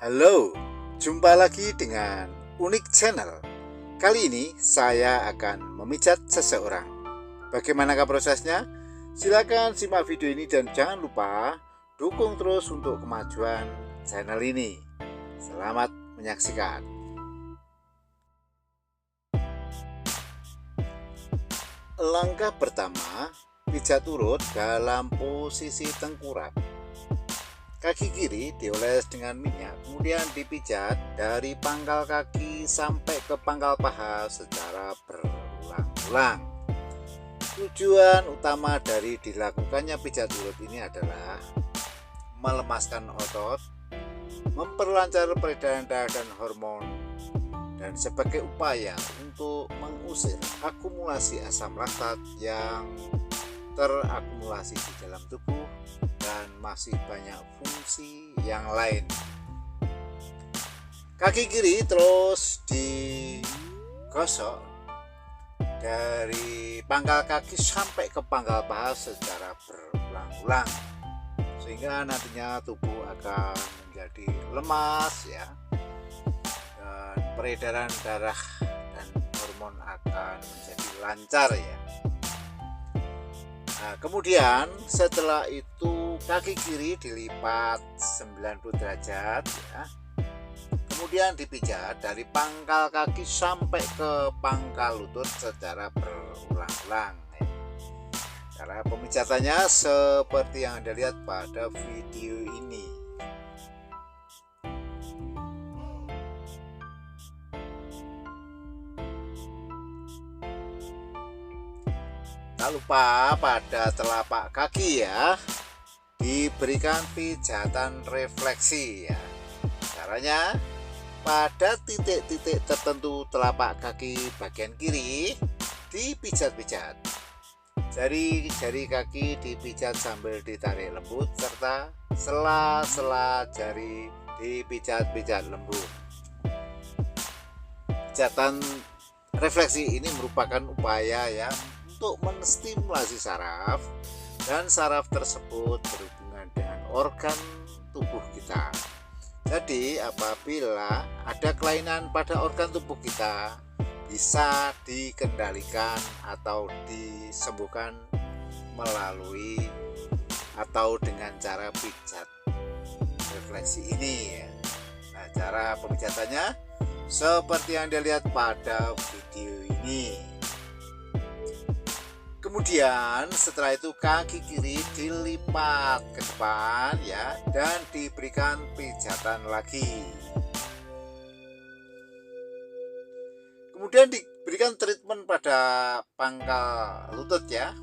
Halo, jumpa lagi dengan Unik Channel. Kali ini saya akan memijat seseorang. Bagaimanakah prosesnya? Silakan simak video ini dan jangan lupa dukung terus untuk kemajuan channel ini. Selamat menyaksikan. Langkah pertama, pijat urut dalam posisi tengkurap. Kaki kiri dioles dengan minyak, kemudian dipijat dari pangkal kaki sampai ke pangkal paha secara berulang-ulang. Tujuan utama dari dilakukannya pijat urut ini adalah melemaskan otot, memperlancar peredaran darah dan hormon, dan sebagai upaya untuk mengusir akumulasi asam laktat yang terakumulasi di dalam tubuh dan masih banyak fungsi yang lain. Kaki kiri terus digosok dari pangkal kaki sampai ke pangkal paha secara berulang-ulang sehingga nantinya tubuh akan menjadi lemas ya, dan peredaran darah dan hormon akan menjadi lancar ya. Nah, kemudian setelah itu kaki kiri dilipat 90 derajat ya. Kemudian dipijat dari pangkal kaki sampai ke pangkal lutut secara berulang-ulang ya. Cara pemijatannya seperti yang Anda lihat pada video ini. Tak lupa pada telapak kaki ya, diberikan pijatan refleksi ya. Caranya, pada titik-titik tertentu telapak kaki bagian kiri dipijat-pijat. Jari-jari kaki dipijat sambil ditarik lembut, serta sela-sela jari dipijat-pijat lembut. Pijatan refleksi ini merupakan upaya ya untuk menstimulasi saraf, dan saraf tersebut berhubungan dengan organ tubuh kita. Jadi apabila ada kelainan pada organ tubuh kita, bisa dikendalikan atau disembuhkan melalui atau dengan cara pijat refleksi ini ya. Nah, cara pemijatannya seperti yang dilihat pada video ini. Kemudian setelah itu kaki kiri dilipat ke depan ya, dan diberikan pijatan lagi. Kemudian diberikan treatment pada pangkal lutut ya,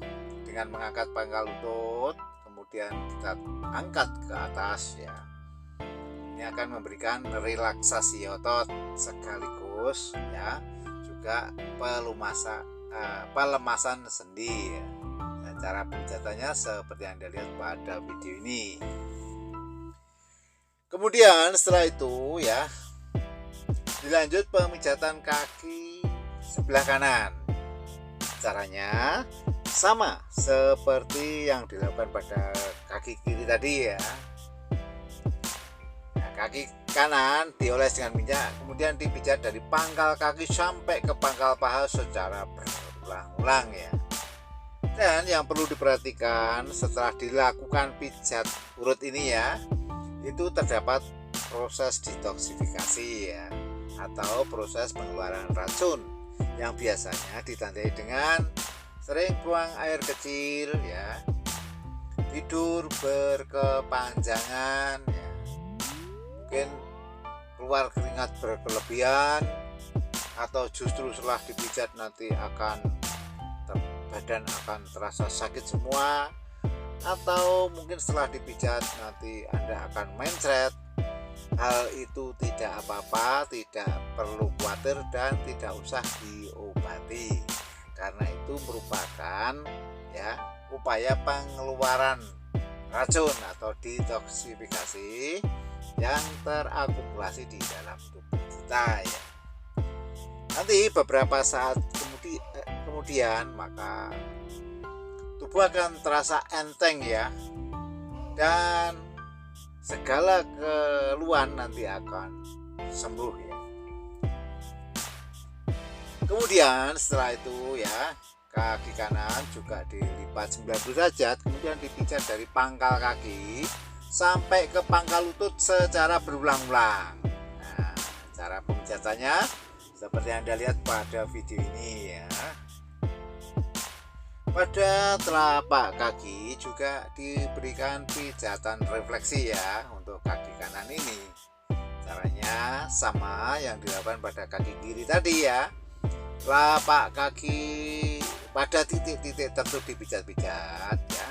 dengan mengangkat pangkal lutut, kemudian kita angkat ke atas ya. Ini akan memberikan relaksasi otot sekaligus ya, juga pelemasan sendi ya. Nah, cara pemijatannya seperti yang Anda lihat pada video ini. Kemudian setelah itu ya, dilanjut pemijatan kaki sebelah kanan. Caranya sama seperti yang dilakukan pada kaki kiri tadi ya. Nah, kaki kanan dioles dengan minyak, kemudian dipijat dari pangkal kaki sampai ke pangkal paha secara berulang-ulang ya. Dan yang perlu diperhatikan setelah dilakukan pijat urut ini ya, itu terdapat proses detoksifikasi ya, atau proses pengeluaran racun yang biasanya ditandai dengan sering buang air kecil ya, tidur berkepanjangan ya, mungkin keluar keringat berkelebihan, atau justru setelah dipijat nanti badan akan terasa sakit semua, atau mungkin setelah dipijat nanti Anda akan mencret. Hal itu tidak apa-apa, tidak perlu khawatir dan tidak usah diobati, karena itu merupakan ya upaya pengeluaran racun atau detoksifikasi yang terakumulasi di dalam tubuh kita ya. Nanti beberapa saat kemudian maka tubuh akan terasa enteng ya, dan segala keluhan nanti akan sembuh ya. Kemudian setelah itu ya, kaki kanan juga dilipat 90 derajat, kemudian dipijat dari pangkal kaki sampai ke pangkal lutut secara berulang-ulang. Nah, cara pemijatannya seperti yang Anda lihat pada video ini ya. Pada telapak kaki juga diberikan pijatan refleksi ya untuk kaki kanan ini. Caranya sama yang dilakukan pada kaki kiri tadi ya. Telapak kaki pada titik-titik tertentu dipijat-pijat ya.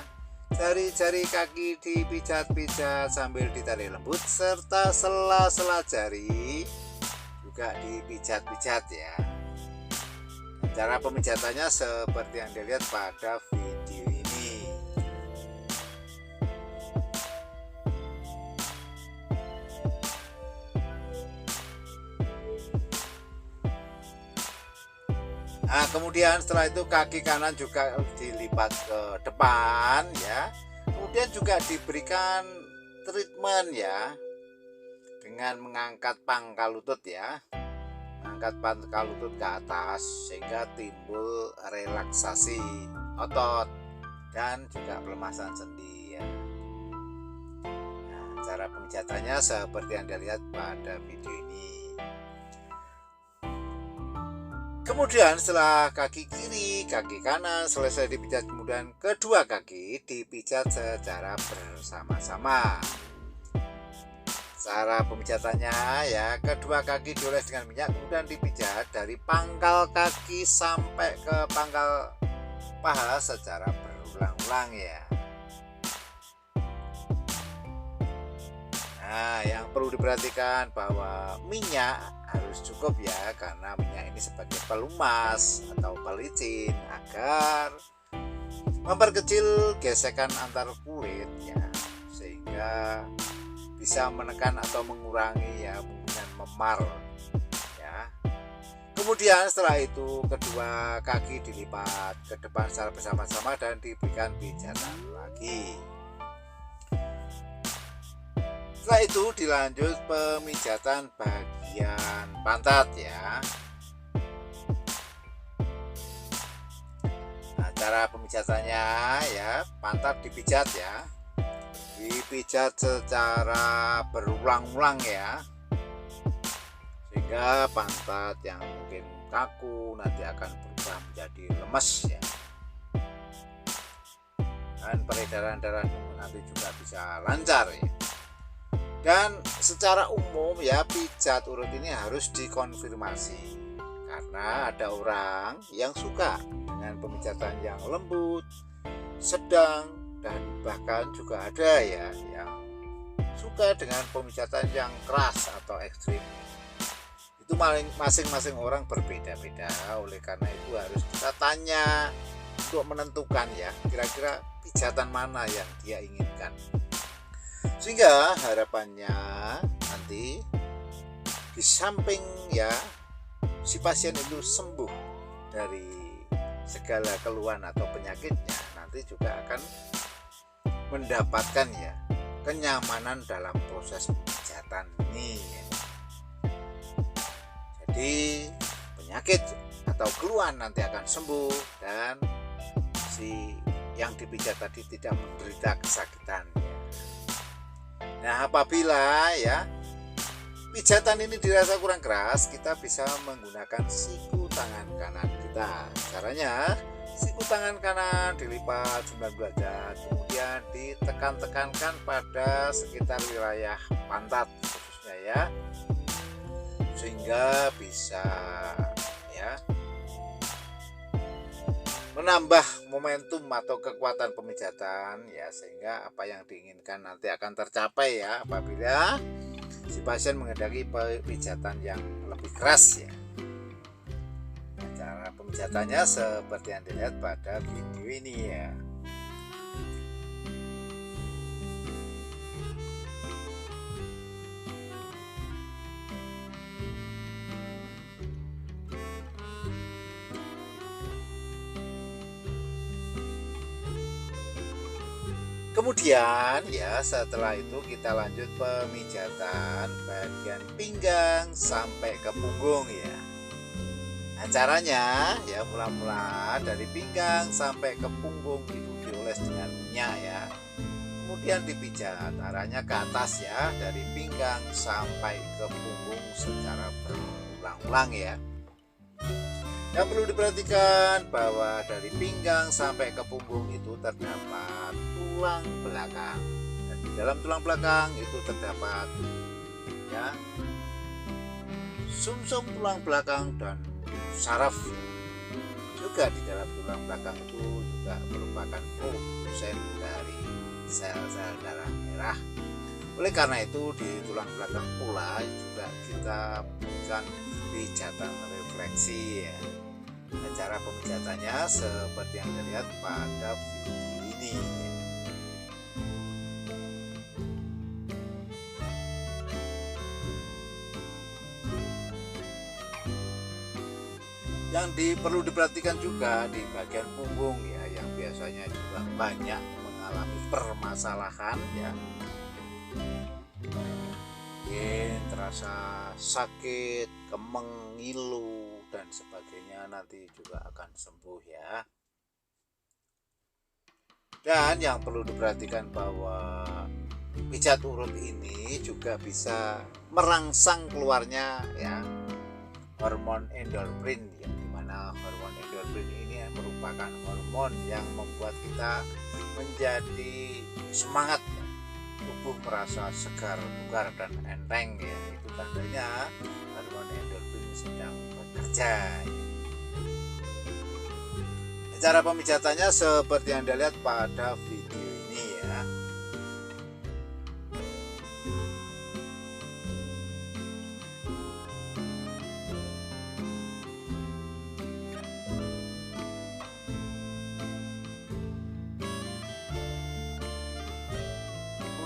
Jari-jari kaki dipijat-pijat sambil ditarik lembut, serta sela-sela jari juga dipijat-pijat ya. Cara pemijatannya seperti yang dilihat pada video ini. Nah, kemudian setelah itu kaki kanan juga dilipat ke depan ya. Kemudian juga diberikan treatment ya, dengan mengangkat pangkal lutut ya. Mengangkat pangkal lutut ke atas sehingga timbul relaksasi otot dan juga pelemasan sendi ya. Nah, cara pemijatannya seperti yang dilihat pada video ini. Kemudian setelah kaki kiri, kaki kanan selesai dipijat, kemudian kedua kaki dipijat secara bersama-sama. Cara pemijatannya ya, kedua kaki dioles dengan minyak, kemudian dipijat dari pangkal kaki sampai ke pangkal paha secara berulang-ulang ya. Nah, yang perlu diperhatikan bahwa minyak harus cukup ya, karena minyak ini sebagai pelumas atau pelicin agar memperkecil gesekan antar kulit ya, sehingga bisa menekan atau mengurangi ya kemungkinan memar ya. Kemudian setelah itu kedua kaki dilipat ke depan secara bersama-sama dan diberikan pijatan lagi. Setelah itu dilanjut pemijatan bagian pantat ya. Nah, cara pemijatannya ya, pantat dipijat ya. Dipijat secara berulang-ulang ya, sehingga pantat yang mungkin kaku nanti akan berubah menjadi lemes ya, dan peredaran darah nanti juga bisa lancar ya. Dan secara umum ya, pijat urut ini harus dikonfirmasi karena ada orang yang suka dengan pemijatan yang lembut, sedang, dan bahkan juga ada ya yang suka dengan pemijatan yang keras atau ekstrim. Itu masing-masing orang berbeda-beda. Oleh karena itu harus kita tanya untuk menentukan ya, kira-kira pijatan mana yang dia inginkan, sehingga harapannya nanti di samping ya si pasien itu sembuh dari segala keluhan atau penyakitnya, nanti juga akan mendapatkan ya kenyamanan dalam proses pemijatan ini ya. Jadi penyakit atau keluhan nanti akan sembuh dan si yang dipijat tadi tidak menderita kesakitan ya. Nah, apabila ya pijatan ini dirasa kurang keras, kita bisa menggunakan siku tangan kanan kita. Caranya, siku tangan kanan dilipat 90 derajat, kemudian ditekan-tekankan pada sekitar wilayah pantat khususnya ya, sehingga bisa ya menambah momentum atau kekuatan pemijatan ya, sehingga apa yang diinginkan nanti akan tercapai ya apabila si pasien menghendaki pemijatan yang lebih keras ya. Cara pemijatannya seperti yang dilihat pada video ini ya. Kemudian ya setelah itu kita lanjut pemijatan bagian pinggang sampai ke punggung ya. Nah, caranya ya mula-mula dari pinggang sampai ke punggung itu dioles dengan minyak ya. Kemudian dipijat arahnya ke atas ya, dari pinggang sampai ke punggung secara berulang-ulang ya. Yang perlu diperhatikan bahwa dari pinggang sampai ke punggung itu terdapat tulang belakang, dan di dalam tulang belakang itu terdapat ya sumsum tulang belakang dan saraf. Juga di dalam tulang belakang itu juga merupakan produsen dari sel-sel darah merah. Oleh karena itu di tulang belakang pula juga kita berikan pijatan refleksi ya. Nah, cara pemijatannya seperti yang dilihat pada video ini. Yang perlu diperhatikan juga di bagian punggung ya, yang biasanya juga banyak mengalami permasalahan ya. Mungkin terasa sakit, kemeng, ngilu dan sebagainya, nanti juga akan sembuh ya. Dan yang perlu diperhatikan bahwa pijat urut ini juga bisa merangsang keluarnya ya hormon endorfin ya, dimana hormon endorfin ini merupakan hormon yang membuat kita menjadi semangat ya. Tubuh merasa segar, bugar dan enteng ya. Itu tandanya hormon endorfin sedang bekerja ya. Cara pemijatannya seperti yang Anda lihat pada video ini ya.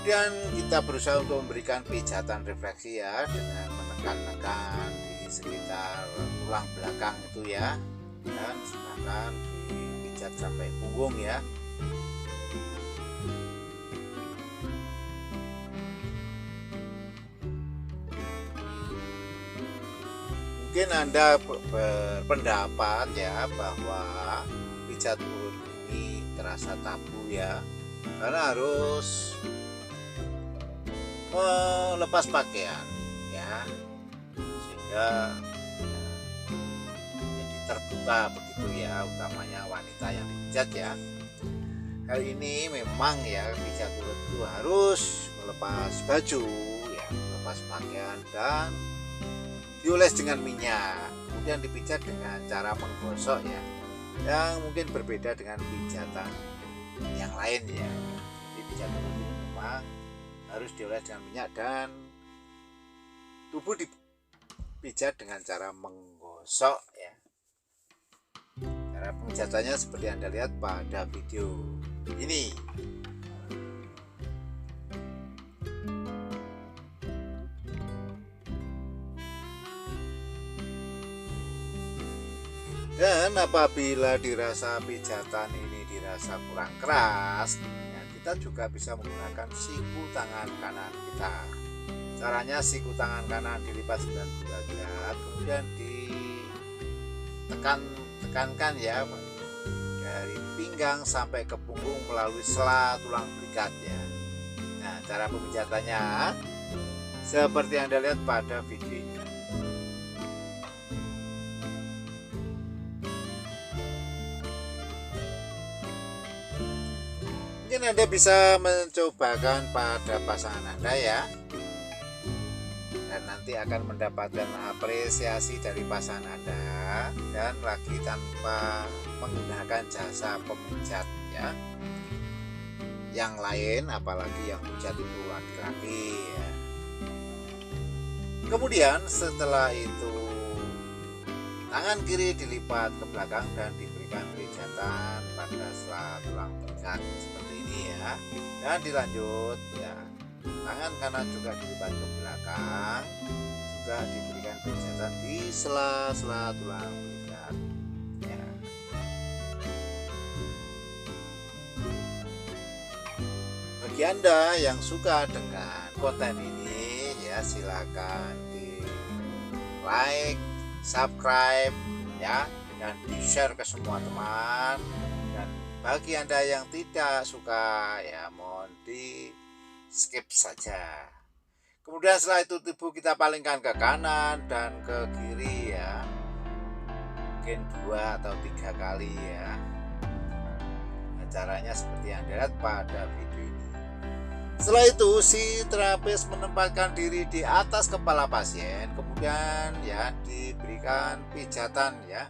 Kemudian kita berusaha untuk memberikan pijatan refleksi ya, dengan menekan-nekan di sekitar tulang belakang itu ya, dan silakan dipijat sampai punggung ya. Mungkin Anda berpendapat ya bahwa pijat urut ini terasa tabu ya, karena harus melepas pakaian ya, sehingga jadi terbuka begitu ya, utamanya wanita yang dipijat ya. Hal ini memang ya, pijat urut itu harus melepas baju ya, melepas pakaian dan dioles dengan minyak, kemudian dipijat dengan cara menggosok ya, yang mungkin berbeda dengan pijatan yang lain ya. Jadi pijat urut ini memang harus dioles dengan minyak dan tubuh dipijat dengan cara menggosok ya. Cara pemijatannya seperti Anda lihat pada video ini. Dan apabila dirasa pijatan ini dirasa kurang keras ya, kita juga bisa menggunakan siku tangan kanan kita. Caranya siku tangan kanan dilipat 90 derajat, kemudian ditekankan ya dari pinggang sampai ke punggung melalui sela tulang belikat ya. Nah, cara pemijatannya seperti yang Anda lihat pada video ini. Mungkin Anda bisa mencobakan pada pasangan Anda ya, dan nanti akan mendapatkan apresiasi dari pasangan Anda, dan lagi tanpa menggunakan jasa pemijat ya. Yang lain, apalagi yang pijat itu laki-laki ya. Kemudian setelah itu tangan kiri dilipat ke belakang dan diberikan pijatan pada sela tulang belikat seperti ini ya. Dan dilanjut ya, tangan kanan juga dilipat ke belakang, juga diberikan pijatan di sela-sela tulang belikat ya. bagi Anda yang suka dengan konten ini ya, silakan di like, subscribe ya, dan di share ke semua teman. Dan bagi Anda yang tidak suka ya, mohon di skip saja. Kemudian setelah itu tubuh kita palingkan ke kanan dan ke kiri ya, mungkin 2 atau 3 kali ya. Nah, caranya seperti yang dilihat pada video ini. Setelah itu si terapis menempatkan diri di atas kepala pasien, kemudian ya diberikan pijatan ya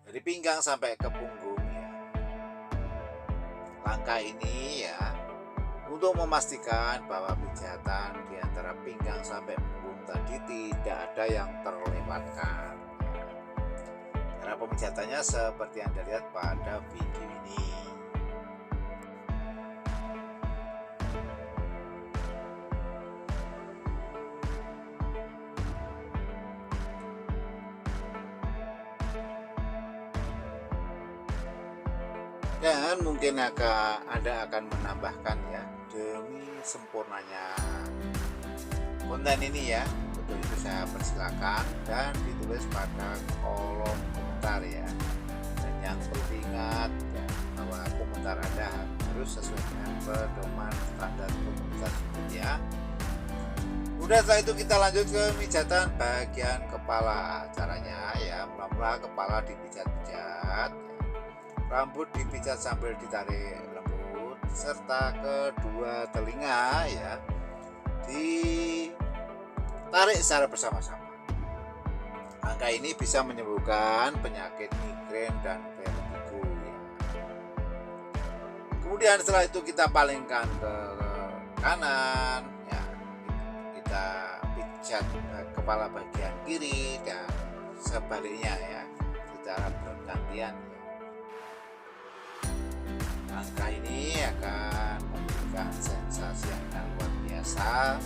dari pinggang sampai ke punggung ya. Langkah ini ya untuk memastikan bahwa pijatan di antara pinggang sampai punggung tadi tidak ada yang terlewatkan. Cara pemijatannya seperti yang Anda lihat pada video ini. Dan mungkin Anda akan menambahkan ya, demi sempurnanya konten ini ya, untuk itu saya persilakan dan ditulis pada kolom komentar ya. Dan yang perlu diingat ya, bahwa komentar Anda harus sesuai dengan pedoman standar komunitas ya. Kemudian setelah itu kita lanjut ke pijatan bagian kepala. Caranya ya, mula-mula kepala dipijat-pijat, rambut dipijat sambil ditarik lembut, serta kedua telinga ya ditarik secara bersama-sama. Angka ini bisa menyembuhkan penyakit migrain dan vertigo ya. Kemudian setelah itu kita palingkan ke kanan ya, kita pijat kepala bagian kiri dan sebaliknya ya, secara bergantian ya. Langkah ini akan memberikan sensasi yang luar biasa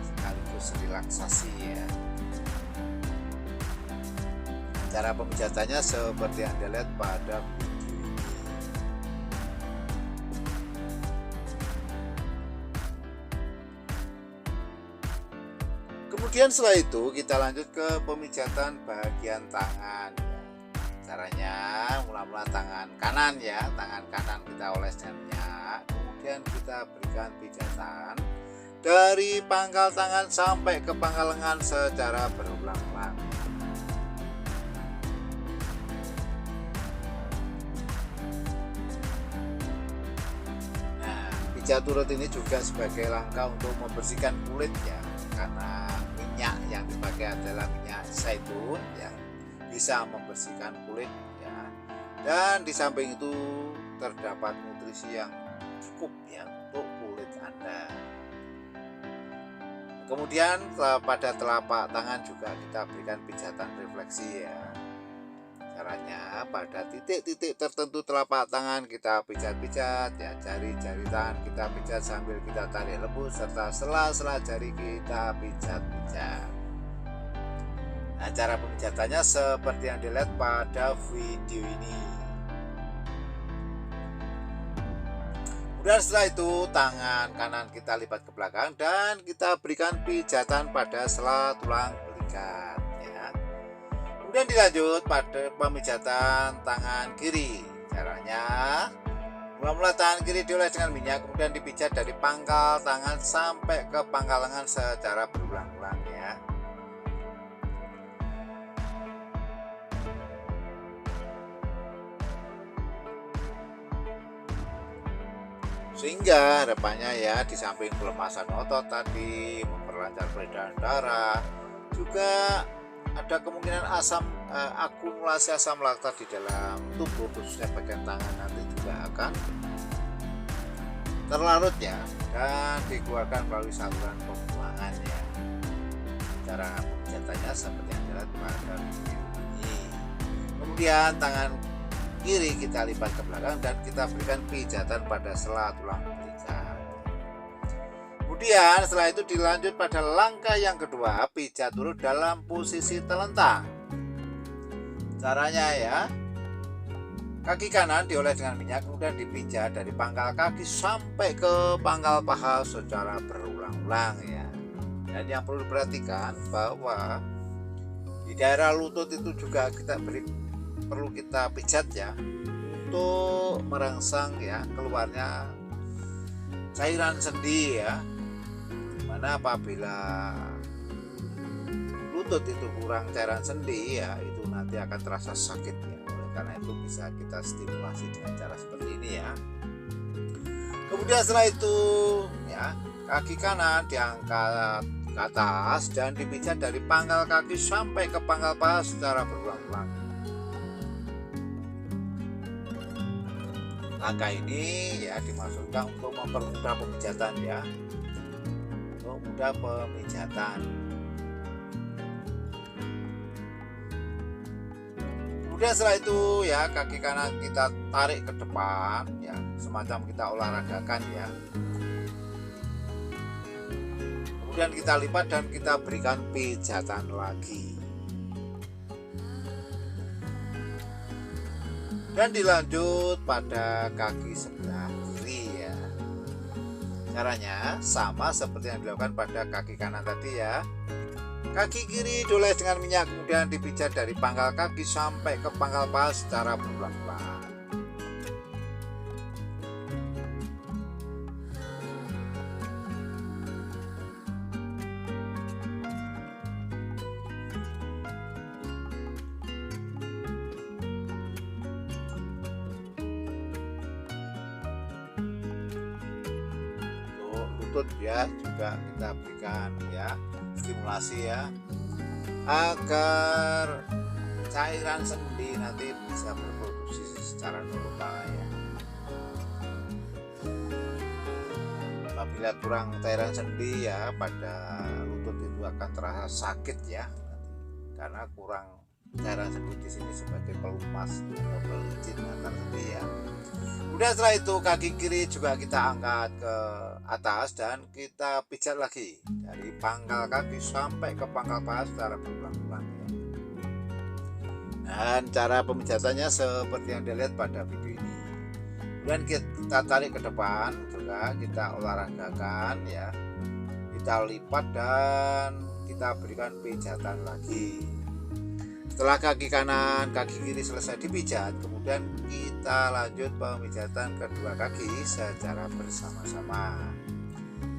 sekaligus relaksasi ya. Cara pemijatannya seperti yang Anda lihat pada video ini. Kemudian setelah itu kita lanjut ke pemijatan bagian tangan. Caranya mula-mula tangan kanan ya, tangan kanan kita oles dengan minyak, kemudian kita berikan pijatan dari pangkal tangan sampai ke pangkal lengan secara berulang-ulang. Nah, pijat turut ini juga sebagai langkah untuk membersihkan kulit ya, karena minyak yang dipakai adalah minyak zaitun ya, bisa membersihkan kulit ya. Dan di samping itu terdapat nutrisi yang cukup ya untuk kulit Anda. Kemudian pada telapak tangan juga kita berikan pijatan refleksi ya. Caranya pada titik-titik tertentu telapak tangan kita pijat-pijat ya, jari-jari tangan kita pijat sambil kita tarik lembut, serta sela-sela jari kita pijat-pijat. Nah, cara pemijatannya seperti yang dilihat pada video ini. Kemudian setelah itu tangan kanan kita lipat ke belakang dan kita berikan pijatan pada sela tulang belikat ya. Kemudian dilanjut pada pemijatan tangan kiri. Caranya mula-mula tangan kiri dioles dengan minyak, kemudian dipijat dari pangkal tangan sampai ke pangkal lengan secara berulang-ulang ya. Sehingga harapannya ya, di samping pelemasan otot tadi, memperlancar peredaran darah, juga ada kemungkinan akumulasi asam laktat di dalam tubuh, khususnya bagian tangan nanti juga akan terlarut ya, dan dikeluarkan melalui saluran pembuangan ya. Cara pemijatannya seperti yang dilihat pada video ini. Kemudian tangan kiri kita lipat ke belakang dan kita berikan pijatan pada sela tulang belikat. Kemudian setelah itu dilanjut pada langkah yang kedua, pijat turut dalam posisi telentang. Caranya ya, kaki kanan dioles dengan minyak, kemudian dipijat dari pangkal kaki sampai ke pangkal paha secara berulang-ulang ya. Dan yang perlu diperhatikan bahwa di daerah lutut itu juga perlu kita pijat ya, untuk merangsang ya keluarnya cairan sendi ya. Dimana apabila lutut itu kurang cairan sendi ya, itu nanti akan terasa sakit ya. Oleh karena itu bisa kita stimulasi dengan cara seperti ini ya. Kemudian setelah itu ya, kaki kanan diangkat ke atas dan dipijat dari pangkal kaki sampai ke pangkal paha secara berulang-ulang. Langkah ini ya dimaksudkan untuk mempermudah pemijatan ya, untuk mudah pemijatan. Kemudian setelah itu ya, kaki kanan kita tarik ke depan ya, semacam kita olahragakan ya. Kemudian kita lipat dan kita berikan pijatan lagi. Dan dilanjut pada kaki sebelah kiri ya. Caranya sama seperti yang dilakukan pada kaki kanan tadi ya. Kaki kiri dioles dengan minyak, kemudian dipijat dari pangkal kaki sampai ke pangkal paha secara berulang-ulang. Lutut ya juga kita berikan ya stimulasi ya, agar cairan sendi nanti bisa berproduksi secara normal ya. Apabila kurang cairan sendi ya, pada lutut itu akan terasa sakit ya, karena kurang cairan sendi di sini sebagai pelumas atau pelicin antar sendi ya. Kemudian setelah itu kaki kiri juga kita angkat ke atas dan kita pijat lagi dari pangkal kaki sampai ke pangkal paha secara berulang-ulang ya. Dan cara pemijatannya seperti yang dilihat pada video ini. Kemudian kita tarik ke depan juga, kita olahragakan ya, kita lipat dan kita berikan pijatan lagi. Setelah kaki kanan, kaki kiri selesai dipijat, kemudian kita lanjut pemijatan kedua kaki secara bersama-sama.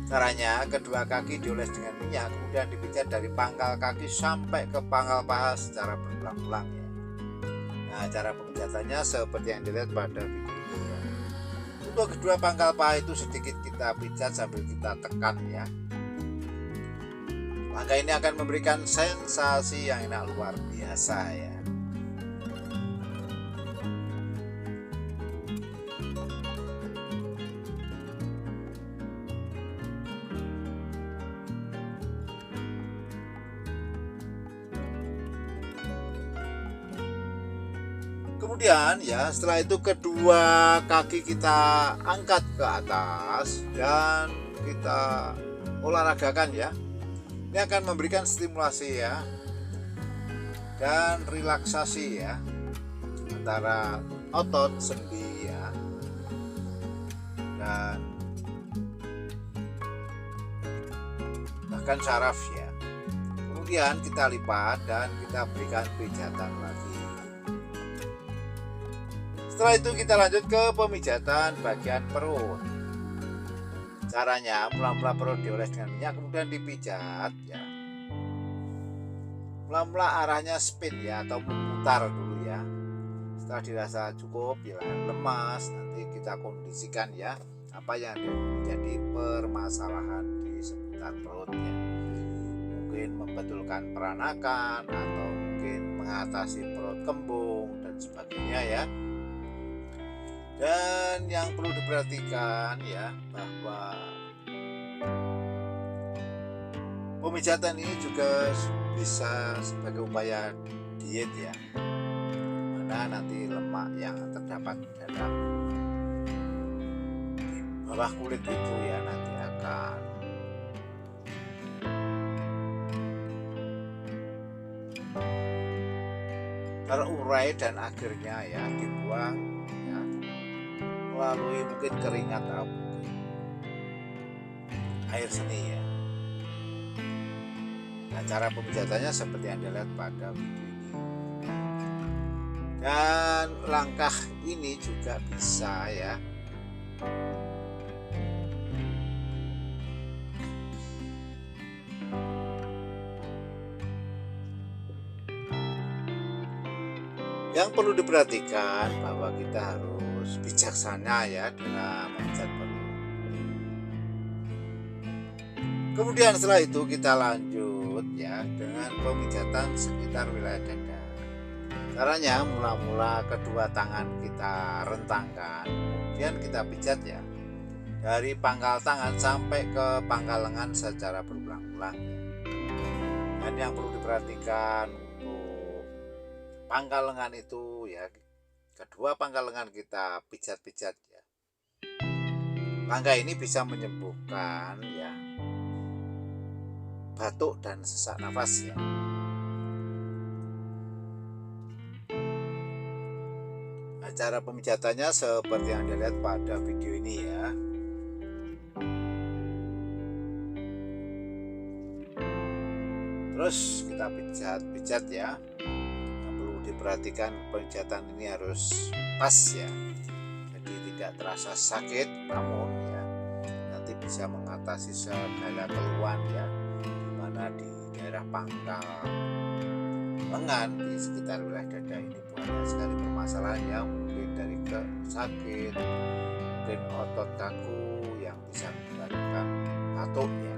Caranya, kedua kaki dioles dengan minyak, kemudian dipijat dari pangkal kaki sampai ke pangkal paha secara berulang-ulang ya. Nah, cara pemijatannya seperti yang dilihat pada video itu ya. Untuk kedua pangkal paha itu sedikit kita pijat sambil kita tekan ya. Langkah ini akan memberikan sensasi yang enak luar biasa ya. Kemudian ya, setelah itu kedua kaki kita angkat ke atas dan kita olahragakan ya. Ini akan memberikan stimulasi ya dan relaksasi ya antara otot sendi ya, dan bahkan saraf ya. Kemudian kita lipat dan kita berikan pijatan lagi. Setelah itu kita lanjut ke pemijatan bagian perut. Caranya, mula-mula perut dioles dengan minyak, kemudian dipijat ya. Mula-mula arahnya spin ya, atau memutar dulu ya. Setelah dirasa cukup ya lemas, nanti kita kondisikan ya apa yang menjadi permasalahan di seputar perutnya. Mungkin membetulkan peranakan, atau mungkin mengatasi perut kembung dan sebagainya ya. Dan yang perlu diperhatikan ya, bahwa pemijatan ini juga bisa sebagai upaya diet ya, mana nanti lemak yang terdapat dalam di bawah kulit itu ya nanti akan terurai dan akhirnya ya dibuang melalui mungkin keringat atau air seni ya. Nah, cara pemijatannya seperti yang dilihat pada video ini. Dan langkah ini juga bisa ya. Yang perlu diperhatikan bahwa kita harus bijaksana ya dalam memijat perut. Kemudian setelah itu kita lanjut ya dengan pemijatan sekitar wilayah dada. Caranya mula-mula kedua tangan kita rentangkan, kemudian kita pijat ya dari pangkal tangan sampai ke pangkal lengan secara berulang-ulang. Dan yang perlu diperhatikan untuk pangkal lengan itu ya, kedua pangkal lengan kita pijat-pijat ya. Langkah ini bisa menyembuhkan ya batuk dan sesak nafas ya. Nah, cara pemijatannya seperti yang Anda lihat pada video ini ya. Terus kita pijat-pijat ya. Yang perlu diperhatikan pemijatan ini harus pas ya. Jadi tidak terasa sakit, namun ya nanti bisa mengatasi segala keluhan ya. Di daerah pangkal lengan di sekitar wilayah dada ini banyak sekali permasalahan ya, mungkin dari sakit, mungkin otot kaku yang bisa menyebabkan batuk ya.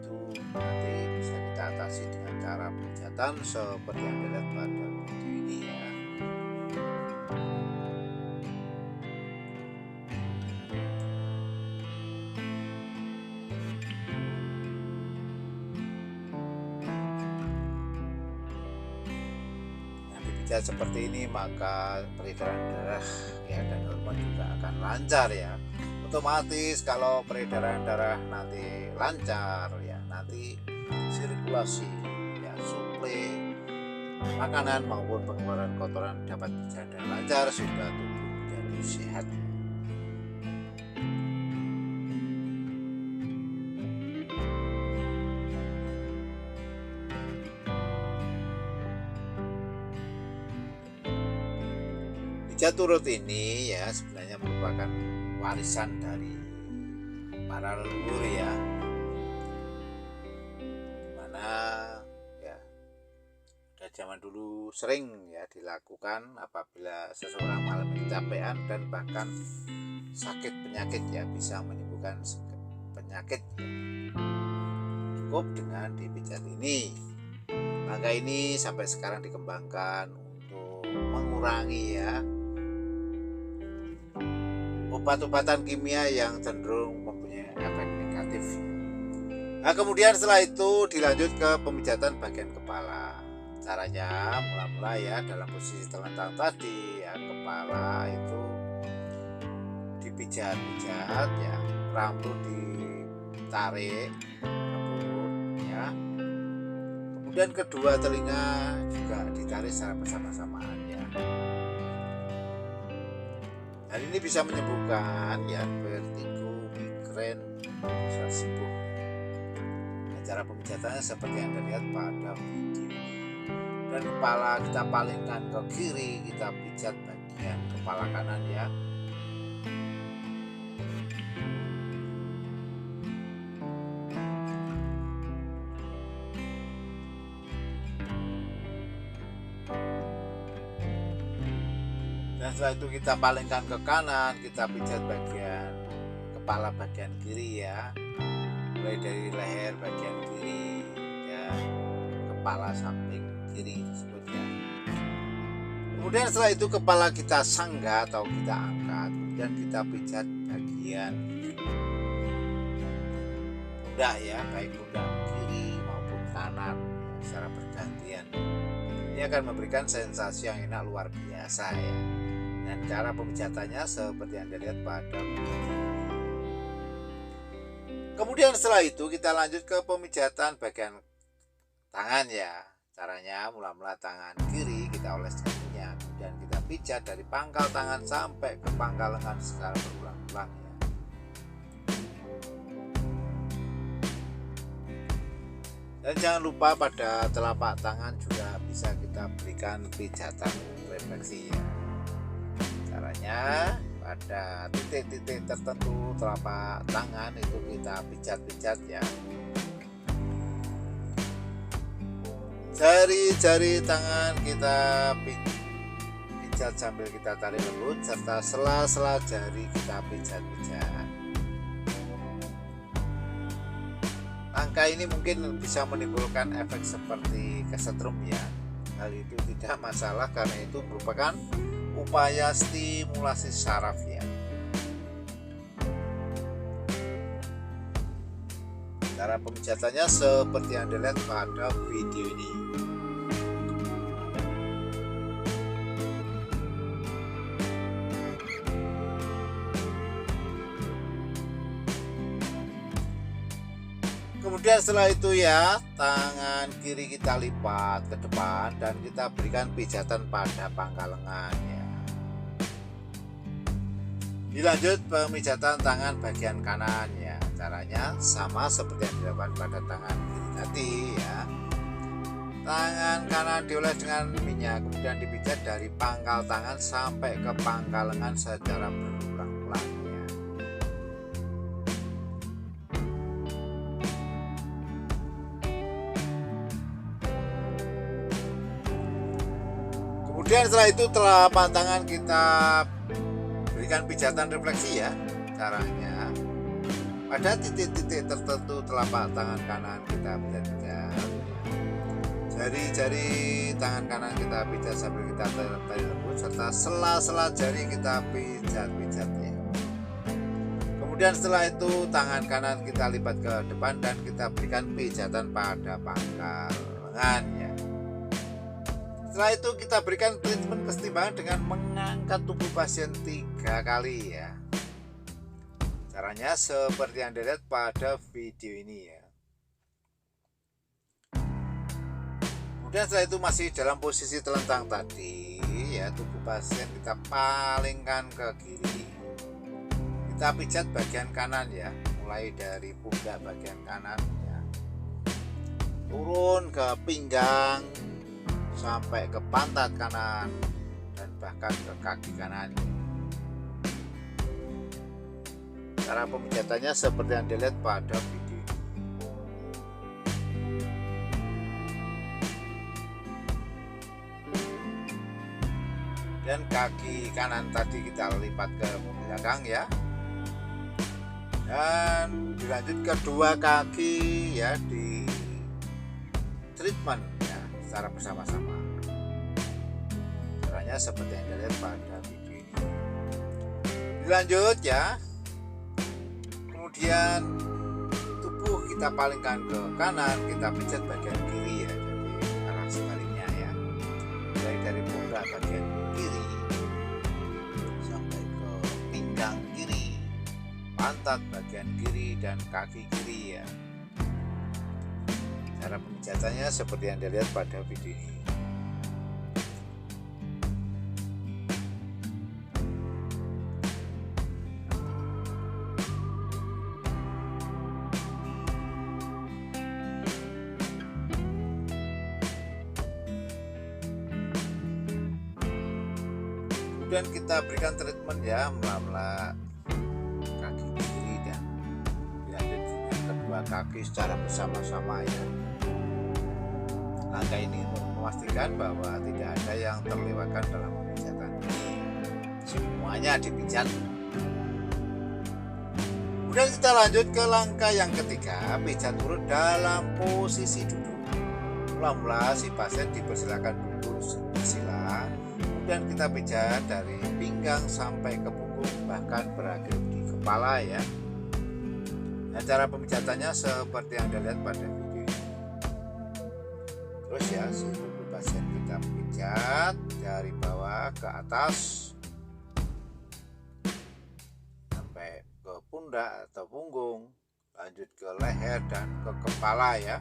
Itu nanti bisa kita atasi dengan cara pemijatan seperti yang dilihat pada video ini ya. Pijat seperti ini maka peredaran darah ya dan hormon juga akan lancar ya. Otomatis kalau peredaran darah nanti lancar ya, nanti sirkulasi ya, suplai makanan maupun pengeluaran kotoran dapat berjalan lancar sehingga tubuh menjadi sehat. Pijat turut ini ya sebenarnya merupakan warisan dari para leluhur ya, dimana ya pada zaman dulu sering ya dilakukan apabila seseorang mengalami kecapean dan bahkan sakit penyakit ya, bisa menyembuhkan penyakit ya. Cukup dengan dipijat ini. Langkah ini sampai sekarang dikembangkan untuk mengurangi ya obat-obatan kimia yang cenderung mempunyai efek negatif. Nah, kemudian setelah itu dilanjut ke pemijatan bagian kepala. Caranya mula-mula ya dalam posisi telentang tadi ya, kepala itu dipijat-pijat ya, rambut ditarik rambut ya. Kemudian kedua telinga juga ditarik secara bersama-samaan ya. Dan ini bisa menyembuhkan ya vertigo, migrain, bisa sembuh. Nah, cara pemijatannya seperti yang Anda lihat pada video ini. Dan kepala kita palingkan ke kiri, kita pijat bagian kepala kanan ya. Dan setelah itu kita palingkan ke kanan, kita pijat bagian kepala bagian kiri ya, mulai dari leher bagian kiri ya, kepala samping kiri disebutnya. Kemudian setelah itu kepala kita sanggah atau kita angkat, kemudian kita pijat bagian pundak ya, baik pundak kiri maupun kanan ya, secara bergantian. Ini akan memberikan sensasi yang enak luar biasa ya. Dan cara pemijatannya seperti yang Anda lihat pada video. Kemudian setelah itu kita lanjut ke pemijatan bagian tangan ya. Caranya mula-mula tangan kiri kita oles kakinya, kemudian kita pijat dari pangkal tangan sampai ke pangkal lengan secara berulang-ulang ya. Dan jangan lupa pada telapak tangan juga bisa kita berikan pijatan refleksi ya. Caranya pada titik-titik tertentu telapak tangan itu kita pijat-pijat ya. Jari-jari tangan kita pijat sambil kita tarik lembut, serta sela-sela jari kita pijat-pijat. Angka ini mungkin bisa menimbulkan efek seperti kesetrum ya. Hal itu tidak masalah karena itu merupakan upaya stimulasi saraf ya. Cara pemijatannya seperti yang dilihat pada video ini. Kemudian setelah itu ya, tangan kiri kita lipat ke depan dan kita berikan pijatan pada pangkal lengan ya. Dilanjut pemijatan tangan bagian kanan ya. Caranya sama seperti yang dilakukan pada tangan kiri tadi ya. Tangan kanan dioles dengan minyak, kemudian dipijat dari pangkal tangan sampai ke pangkal lengan secara berulang-ulang ya. Kemudian setelah itu telapak tangan kita berikan pijatan refleksi ya. Caranya pada titik-titik tertentu telapak tangan kanan kita pijat-pijat. Jari-jari tangan kanan kita pijat sambil kita tarik lembut, serta sela-sela jari kita pijat-pijat ya. Kemudian setelah itu tangan kanan kita lipat ke depan dan kita berikan pijatan pada pangkal lengan ya. Setelah itu kita berikan treatment kesetimbangan dengan mengangkat tubuh pasien 3 kali ya. Caranya seperti yang dilihat pada video ini ya. Kemudian setelah itu masih dalam posisi telentang tadi ya, tubuh pasien kita palingkan ke kiri. Kita pijat bagian kanan ya, mulai dari pundak bagian kanan ya, turun ke pinggang sampai ke pantat kanan dan bahkan ke kaki kanan. Cara pemijatannya seperti yang dilihat pada video. Dan kaki kanan tadi kita lipat ke belakang ya. Dan dilanjut kedua kaki ya, di treatment ya secara bersama-sama. Caranya seperti yang dilihat pada video ini. Dilanjut ya. Kemudian tubuh kita palingkan ke kanan, kita pijat bagian kiri ya, jadi arah sebaliknya ya. Mulai dari pundak bagian kiri sampai ke pinggang kiri, pantat bagian kiri dan kaki kiri ya. Cara pemijatannya seperti yang dilihat pada video ini. Kemudian kita berikan treatment ya melalui kaki kiri dan dilanjut dengan kedua kaki secara bersama-sama ya. Langkah ini untuk memastikan bahwa tidak ada yang terlewatkan dalam pemijatan ini. Semuanya dipijat. Kemudian kita lanjut ke langkah yang ketiga, pijat urut dalam posisi duduk. Mula-mula si pasien dipersilakan duduk bersila. Kemudian kita pijat dari pinggang sampai ke punggung, bahkan berakhir di kepala ya. Nah, cara pemijatannya seperti yang dilihat pada video ini. Terus ya, si tubuh pasien kita pijat dari bawah ke atas sampai ke pundak atau punggung, lanjut ke leher dan ke kepala ya.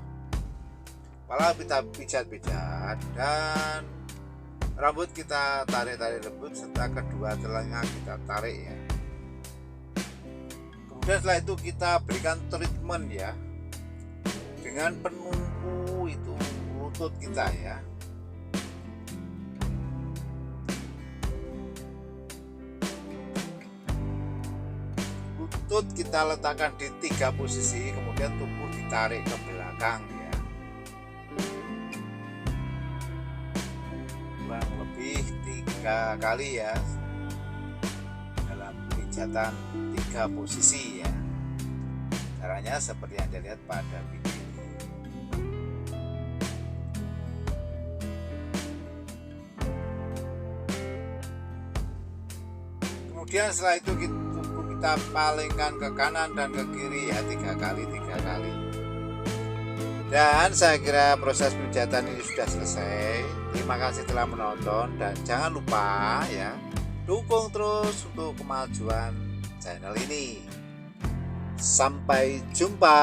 Kepala kita pijat-pijat dan Rambut kita tarik-tarik lembut, serta kedua telinga kita tarik ya. Kemudian setelah itu kita berikan treatment ya, dengan penumpu itu lutut kita ya. Lutut kita letakkan di 3 posisi, kemudian tubuh ditarik ke belakang ya. Kurang lebih 3 kali ya, dalam pijatan 3 posisi ya. Caranya seperti yang dilihat pada video ini. Kemudian setelah itu tubuh kita palingkan ke kanan dan ke kiri ya, 3 kali. Dan saya kira proses pijatan ini sudah selesai. Terima kasih telah menonton, dan jangan lupa ya, dukung terus untuk kemajuan channel ini. Sampai jumpa.